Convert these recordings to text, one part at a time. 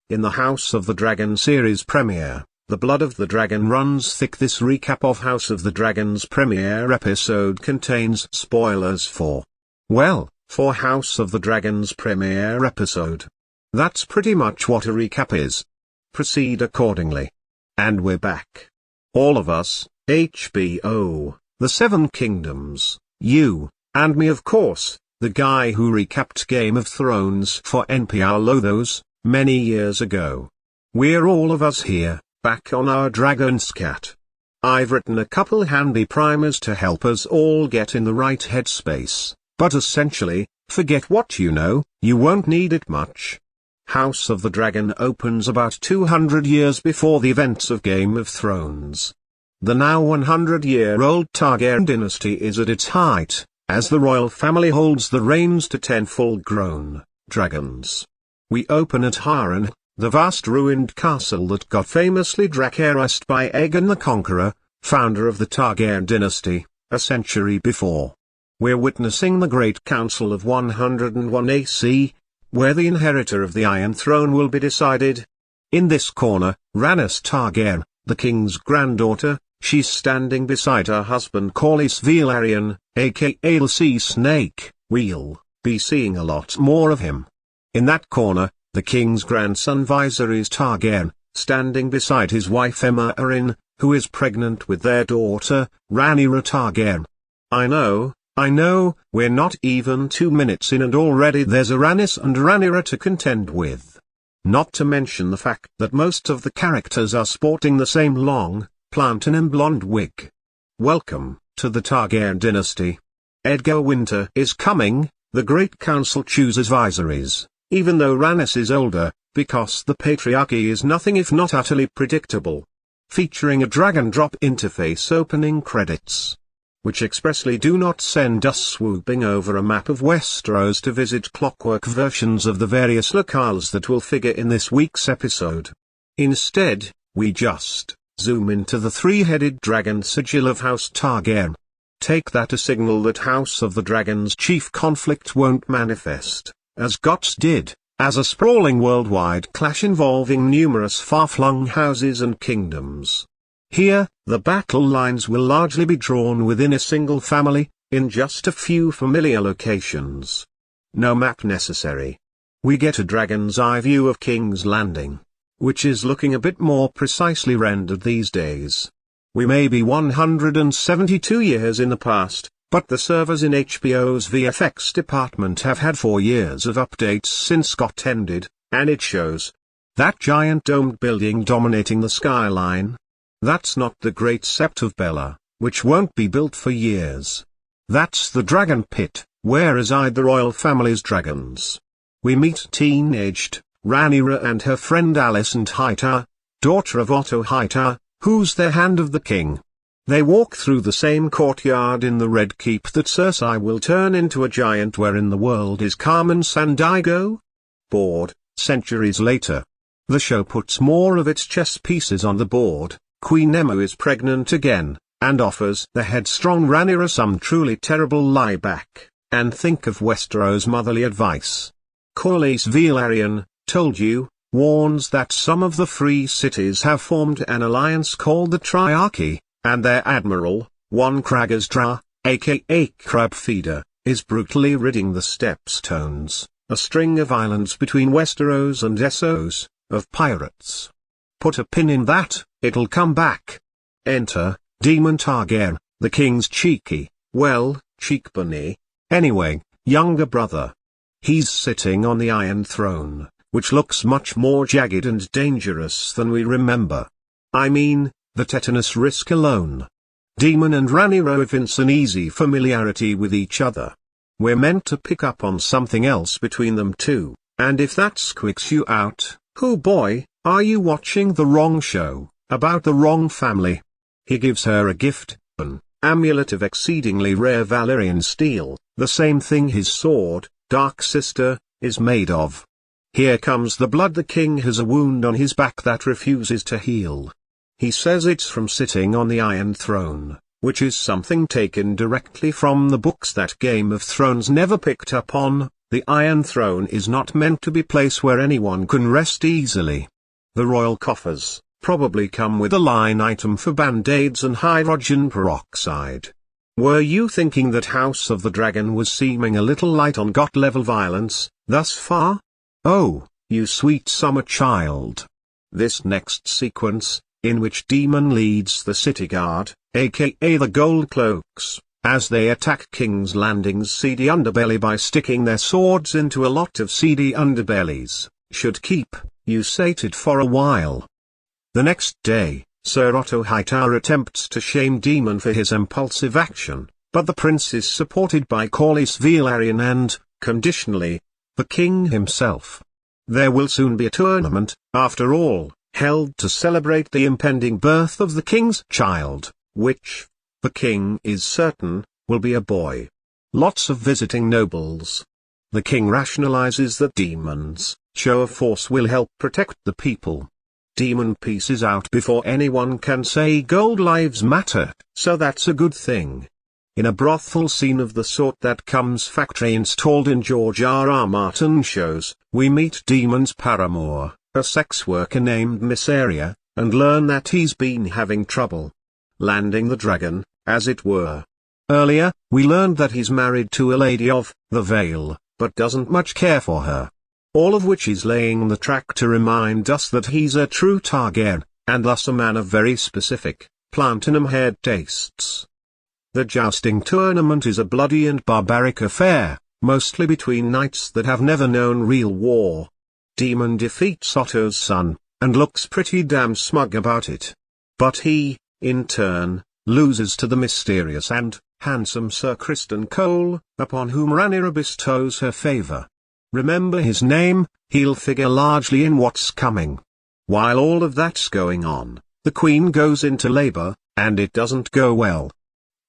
in the House of the Dragon series premiere, The Blood of the Dragon Runs Thick. This recap of House of the Dragon's premiere episode contains spoilers for House of the Dragon's premiere episode. That's pretty much what a recap is. Proceed accordingly. And we're back. All of us, HBO, the Seven Kingdoms, you, and me of course, the guy who recapped Game of Thrones for NPR Lothos, many years ago. We're all of us here, back on our dragonscat. I've written a couple handy primers to help us all get in the right headspace, but essentially, forget what you know, you won't need it much. House of the Dragon opens about 200 years before the events of Game of Thrones. The now 100-year-old Targaryen Dynasty is at its height, as the royal family holds the reins to 10 full-grown dragons. We open at Harrenhal, the vast ruined castle that got famously dracarysed by Aegon the Conqueror, founder of the Targaryen Dynasty, a century before. We're witnessing the Great Council of 101 AC, where the inheritor of the Iron Throne will be decided. In this corner, Rhaenys Targaryen, the king's granddaughter, she's standing beside her husband Corlys Velaryon, aka the Sea Snake. We'll be seeing a lot more of him. In that corner, the king's grandson Viserys Targaryen, standing beside his wife Aemma Arryn, who is pregnant with their daughter, Rhaenyra Targaryen. I know, we're not even 2 minutes in and already there's a Rhaenys and Rhaenyra to contend with. Not to mention the fact that most of the characters are sporting the same long, platinum blonde wig. Welcome to the Targaryen dynasty. Edgar Winter is coming. The Great Council chooses Viserys, even though Rhaenys is older, because the patriarchy is nothing if not utterly predictable. Featuring a drag-and-drop interface opening credits, which expressly do not send us swooping over a map of Westeros to visit clockwork versions of the various locales that will figure in this week's episode. Instead, we just zoom into the three-headed dragon sigil of House Targaryen. Take that a signal that House of the Dragon's chief conflict won't manifest, as GOTS did, as a sprawling worldwide clash involving numerous far-flung houses and kingdoms. Here, the battle lines will largely be drawn within a single family, in just a few familiar locations. No map necessary. We get a dragon's eye view of King's Landing, which is looking a bit more precisely rendered these days. We may be 172 years in the past, but the servers in HBO's VFX department have had 4 years of updates since GOT ended, and it shows. That giant domed building dominating the skyline? That's not the Great Sept of Bella, which won't be built for years. That's the Dragon Pit, where reside the royal family's dragons. We meet teenaged Rhaenyra and her friend Alicent Hightower, daughter of Otto Hightower, who's the hand of the king. They walk through the same courtyard in the Red Keep that Cersei will turn into a giant wherein the world is Carmen Sandiego? Bored, centuries later. The show puts more of its chess pieces on the board. Queen Aemma is pregnant again, and offers the headstrong Rhaenyra some truly terrible lie back, and think of Westeros' motherly advice. Corlys Velaryon, told you, warns that some of the free cities have formed an alliance called the Triarchy, and their admiral, one Kragas Dra, aka Crab Feeder, is brutally ridding the Stepstones, a string of islands between Westeros and Essos, of pirates. Put a pin in that, it'll come back. Enter, Daemon Targaryen, the king's cheeky, cheek bunny, anyway, younger brother. He's sitting on the Iron Throne, which looks much more jagged and dangerous than we remember. I mean, the tetanus risk alone. Daemon and Rhaenyra evince an easy familiarity with each other. We're meant to pick up on something else between them too, and if that squeaks you out, oh boy, are you watching the wrong show, about the wrong family? He gives her a gift, an amulet of exceedingly rare Valyrian steel, the same thing his sword, Dark Sister, is made of. Here comes the blood. The king has a wound on his back that refuses to heal. He says it's from sitting on the Iron Throne, which is something taken directly from the books that Game of Thrones never picked up on, The Iron Throne is not meant to be a place where anyone can rest easily. The royal coffers probably come with a line item for band-aids and hydrogen peroxide. Were you thinking that House of the Dragon was seeming a little light on gut-level violence, thus far? Oh, you sweet summer child. This next sequence, in which Daemon leads the city guard, aka the Gold Cloaks, as they attack King's Landing's seedy underbelly by sticking their swords into a lot of seedy underbellies, should keep you sated for a while. The next day, Sir Otto Hightower attempts to shame Daemon for his impulsive action, but the prince is supported by Corlys Velaryon and, conditionally, the king himself. There will soon be a tournament, after all, held to celebrate the impending birth of the king's child, which, the king is certain, will be a boy. Lots of visiting nobles. The king rationalizes that Daemon's show of force will help protect the people. Daemon pieces out before anyone can say gold lives matter, so that's a good thing. In a brothel scene of the sort that comes factory installed in George R.R. Martin shows, we meet Daemon's paramour, a sex worker named Miss Area, and learn that he's been having trouble landing the dragon, as it were. Earlier, we learned that he's married to a lady of the Vale, but doesn't much care for her. All of which is laying the track to remind us that he's a true Targaryen, and thus a man of very specific, platinum-haired tastes. The jousting tournament is a bloody and barbaric affair, mostly between knights that have never known real war. Daemon defeats Otto's son, and looks pretty damn smug about it. But he, in turn, loses to the mysterious and handsome Sir Criston Cole, upon whom Rhaenyra bestows her favor. Remember his name, he'll figure largely in what's coming. While all of that's going on, the queen goes into labor, and it doesn't go well.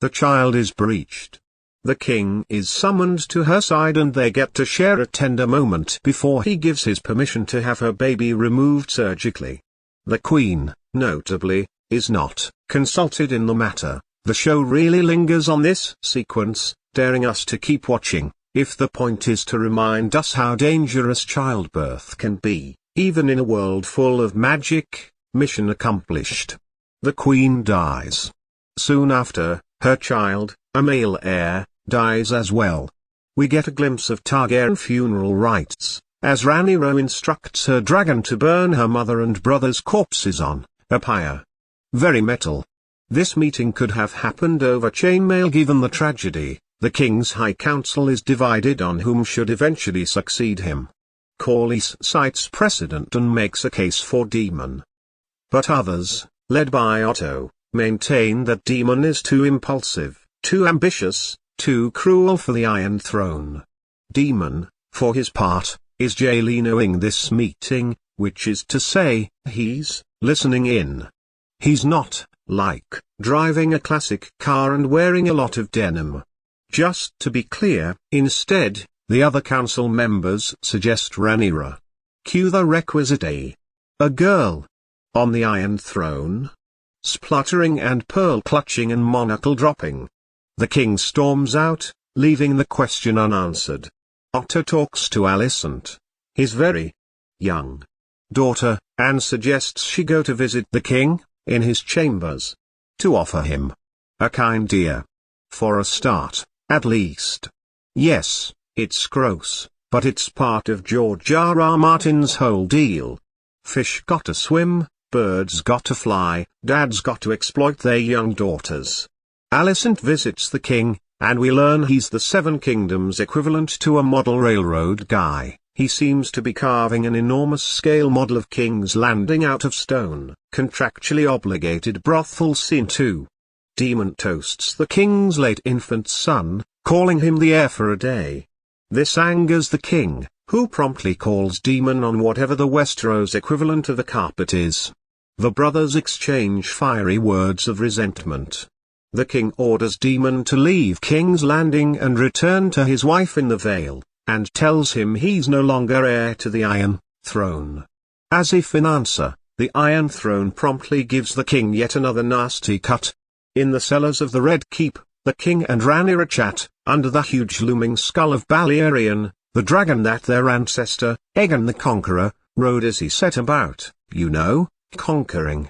The child is breached. The king is summoned to her side and they get to share a tender moment before he gives his permission to have her baby removed surgically. The queen, notably, is not consulted in the matter. The show really lingers on this sequence, daring us to keep watching, if the point is to remind us how dangerous childbirth can be, even in a world full of magic. Mission accomplished. The queen dies. Soon after, her child, a male heir, dies as well. We get a glimpse of Targaryen funeral rites, as Rhaenyra instructs her dragon to burn her mother and brother's corpses on a pyre. Very metal. This meeting could have happened over chainmail given the tragedy. The king's high council is divided on whom should eventually succeed him. Corlys cites precedent and makes a case for Daemon. But others, led by Otto, maintain that Daemon is too impulsive, too ambitious, too cruel for the Iron Throne. Daemon, for his part, is Jalenoing this meeting, which is to say, he's listening in. He's not, like, driving a classic car and wearing a lot of denim. Just to be clear, instead, the other council members suggest Rhaenyra. Cue the requisite a girl on the Iron Throne. Spluttering and pearl-clutching and monocle-dropping. The king storms out, leaving the question unanswered. Otto talks to Alicent, his very young daughter, and suggests she go to visit the king, in his chambers. To offer him a kind ear. For a start, at least. Yes, it's gross, but it's part of George R.R. Martin's whole deal. Fish got to swim, birds got to fly, dads got to exploit their young daughters. Alicent visits the king, and we learn he's the Seven Kingdoms equivalent to a model railroad guy. He seems to be carving an enormous scale model of King's Landing out of stone. Contractually obligated brothel scene 2. Daemon toasts the king's late infant son, calling him the heir for a day. This angers the king, who promptly calls Daemon on whatever the Westeros equivalent of a carpet is. The brothers exchange fiery words of resentment. The king orders Daemon to leave King's Landing and return to his wife in the Vale, and tells him he's no longer heir to the Iron Throne. As if in answer, the Iron Throne promptly gives the king yet another nasty cut. In the cellars of the Red Keep, the king and Rhaenyra chat, under the huge looming skull of Balerion, The dragon that their ancestor, Aegon the Conqueror, rode as he set about, conquering.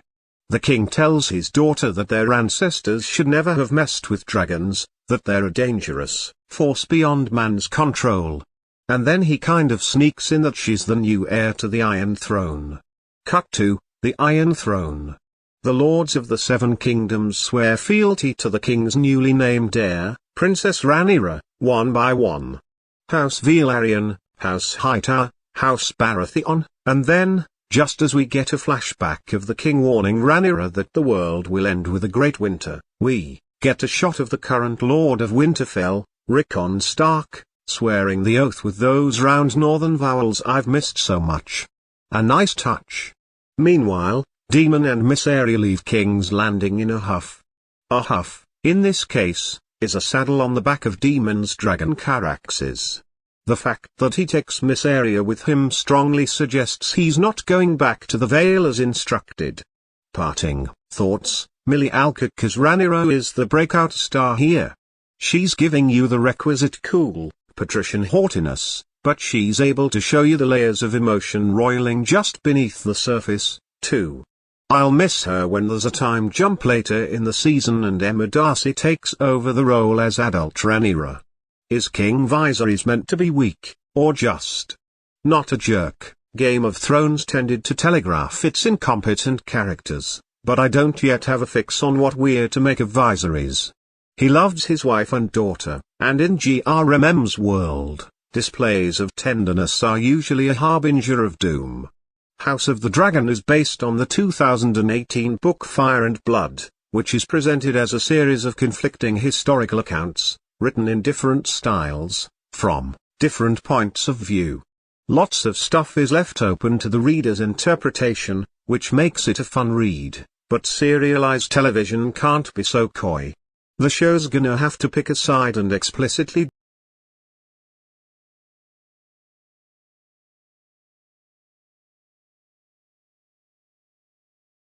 The king tells his daughter that their ancestors should never have messed with dragons, that they're a dangerous force beyond man's control. And then he kind of sneaks in that she's the new heir to the Iron Throne. Cut to the Iron Throne. The lords of the Seven Kingdoms swear fealty to the king's newly named heir, Princess Rhaenyra, one by one. House Velaryon, House Hightower, House Baratheon, and then, just as we get a flashback of the king warning Rhaenyra that the world will end with a great winter, we get a shot of the current Lord of Winterfell, Rickon Stark, swearing the oath with those round northern vowels I've missed so much. A nice touch. Meanwhile, Daemon and Miss Arya leave King's Landing in a huff. A huff, in this case, is a saddle on the back of Daemon's dragon Caraxes. The fact that he takes Miss Arya with him strongly suggests he's not going back to the Vale as instructed. Parting thoughts, Millie Alcock's Rhaenyra is the breakout star here. She's giving you the requisite cool, patrician haughtiness, but she's able to show you the layers of emotion roiling just beneath the surface, too. I'll miss her when there's a time jump later in the season and Emma Darcy takes over the role as adult Rhaenyra. Is King Viserys meant to be weak, or just not a jerk? Game of Thrones tended to telegraph its incompetent characters, but I don't yet have a fix on what we're to make of Viserys. He loves his wife and daughter, and in GRMM's world, displays of tenderness are usually a harbinger of doom. House of the Dragon is based on the 2018 book Fire and Blood, which is presented as a series of conflicting historical accounts, written in different styles, from different points of view. Lots of stuff is left open to the reader's interpretation, which makes it a fun read, but serialized television can't be so coy. The show's gonna have to pick a side and explicitly